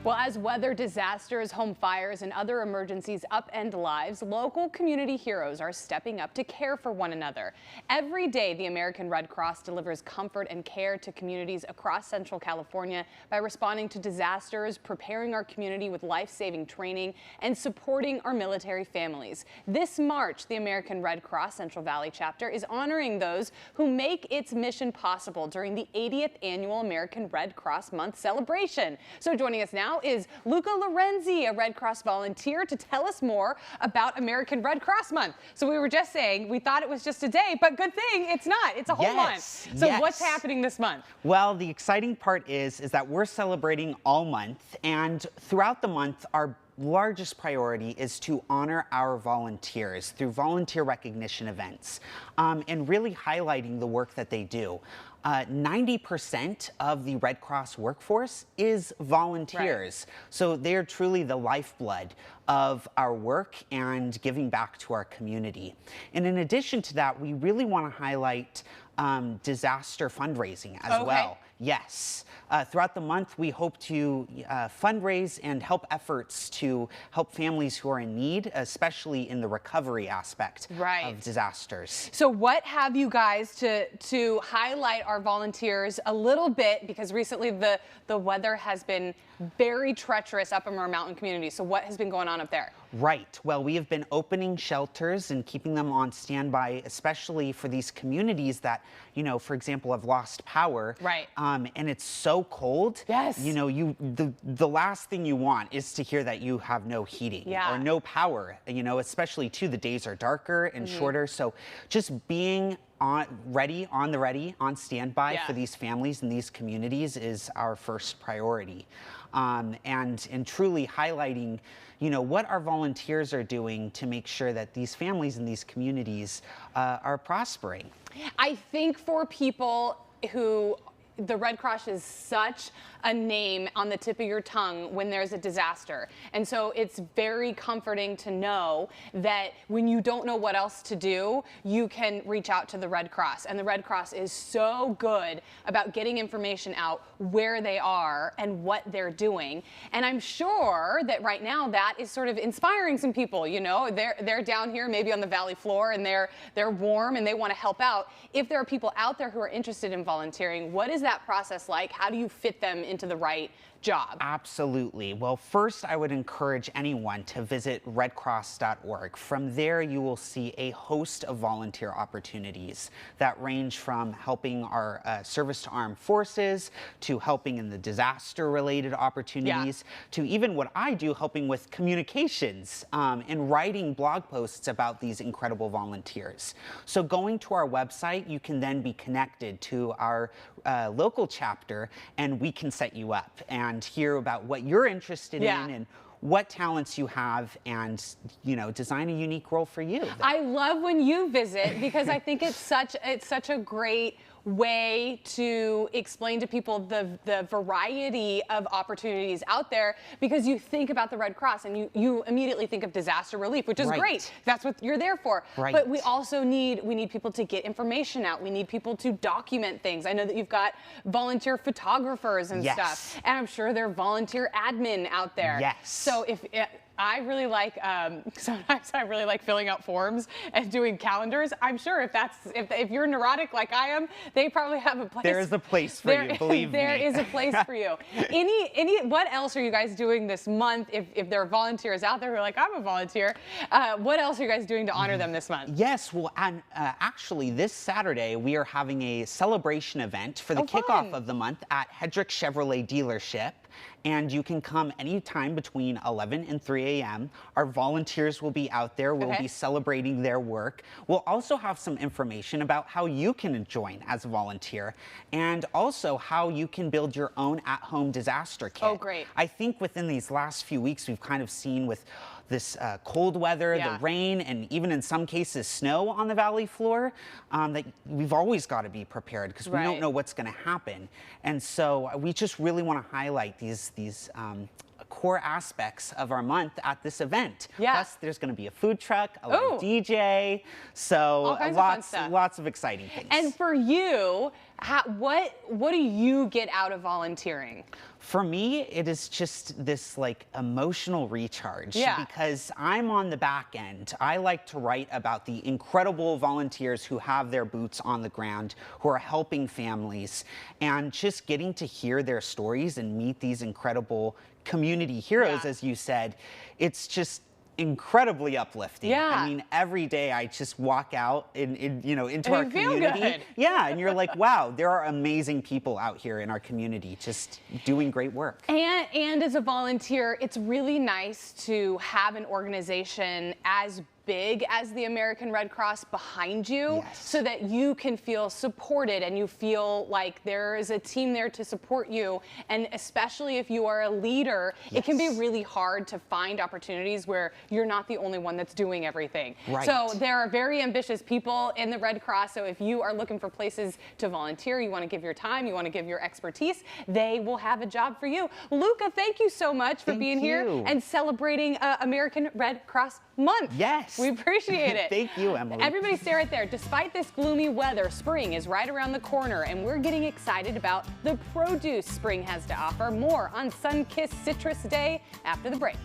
Well, as weather disasters, home fires, and other emergencies upend lives, local community heroes are stepping up to care for one another. Every day, the American Red Cross delivers comfort and care to communities across Central California by responding to disasters, preparing our community with life-saving training, and supporting our military families. This March, the American Red Cross Central Valley chapter is honoring those who make its mission possible during the 80th annual American Red Cross Month celebration. So joining us now is Luca Lorenzi, a Red Cross volunteer, to tell us more about American Red Cross Month. So we were just saying, we thought it was just a day, but good thing it's not. It's a whole month. So what's happening this month? Well, the exciting part is that we're celebrating all month, and throughout the month, our largest priority is to honor our volunteers through volunteer recognition events and really highlighting the work that they do. 90% of the Red Cross workforce is volunteers. Right. So they are truly the lifeblood of our work and giving back to our community. And in addition to that, we really want to highlight disaster fundraising as well. Yes. Throughout the month, we hope to fundraise and help efforts to help families who are in need, especially in the recovery aspect of disasters. So what have you guys to highlight our volunteers a little bit, because recently the weather has been very treacherous up in our mountain community. So what has been going on up there? Right. Well, we have been opening shelters and keeping them on standby, especially for these communities that, you know, for example, have lost power. Right. And it's so cold. Yes. You know, the last thing you want is to hear that you have no heating or no power, you know, especially too, the days are darker and shorter. So just being on standby for these families and these communities is our first priority. And truly highlighting, you know, what our volunteers are doing to make sure that these families and these communities are prospering. I think for people who the Red Cross is such a name on the tip of your tongue when there's a disaster. And so it's very comforting to know that when you don't know what else to do, you can reach out to the Red Cross. And the Red Cross is so good about getting information out where they are and what they're doing. And I'm sure that right now that is sort of inspiring some people, you know, they're down here maybe on the valley floor and they're warm and they want to help out. If there are people out there who are interested in volunteering, what is that process like? How do you fit them into the right job? Absolutely. Well, first, I would encourage anyone to visit redcross.org. From there, you will see a host of volunteer opportunities that range from helping our service to armed forces, to helping in the disaster-related opportunities, to even what I do, helping with communications and writing blog posts about these incredible volunteers. So going to our website, you can then be connected to our local chapter, and we can set you up and hear about what you're interested in and what talents you have, and, you know, design a unique role for you. I love when you visit, because I think it's such a great way to explain to people the variety of opportunities out there, because you think about the Red Cross and you immediately think of disaster relief, which is great. That's what you're there for. But we also need people to get information out. We need people to document things. I know that you've got volunteer photographers and stuff, and I'm sure there are volunteer admin out there. Yes. So I really like, sometimes I really like filling out forms and doing calendars. I'm sure if you're neurotic like I am, they probably have a place. There is a place for you, believe me. There is a place for you. What else are you guys doing this month? If there are volunteers out there who are like, I'm a volunteer, what else are you guys doing to honor them this month? Yes, well, and actually this Saturday, we are having a celebration event for the kickoff of the month at Hedrick Chevrolet dealership. And you can come anytime between 11 and 3 a.m. Our volunteers will be out there. We'll be celebrating their work. We'll also have some information about how you can join as a volunteer, and also how you can build your own at-home disaster kit. Oh, great. I think within these last few weeks, we've kind of seen with this cold weather, the rain, and even in some cases snow on the valley floor, that we've always got to be prepared, because we don't know what's going to happen. And so we just really want to highlight these core aspects of our month at this event. Yeah. Plus, there's going to be a food truck, a Ooh. live DJ, so All kinds of fun stuff. lots of exciting things. And for you, what do you get out of volunteering? For me, it is just this like emotional recharge because I'm on the back end. I like to write about the incredible volunteers who have their boots on the ground, who are helping families, and just getting to hear their stories and meet these incredible community heroes, as you said. It's just incredibly uplifting. Yeah. I mean, every day I just walk out into our you feel community. good. Yeah, and you're like, wow, there are amazing people out here in our community just doing great work. And as a volunteer, it's really nice to have an organization as big as the American Red Cross behind you, so that you can feel supported and you feel like there is a team there to support you. And especially if you are a leader, it can be really hard to find opportunities where you're not the only one that's doing everything. Right. So there are very ambitious people in the Red Cross. So if you are looking for places to volunteer, you want to give your time, you want to give your expertise, they will have a job for you. Luca, thank you so much for being here and celebrating American Red Cross Month. Yes. We appreciate it. Thank you, Emily. Everybody stay right there. Despite this gloomy weather, spring is right around the corner, and we're getting excited about the produce spring has to offer. More on Sun-Kissed Citrus Day after the break.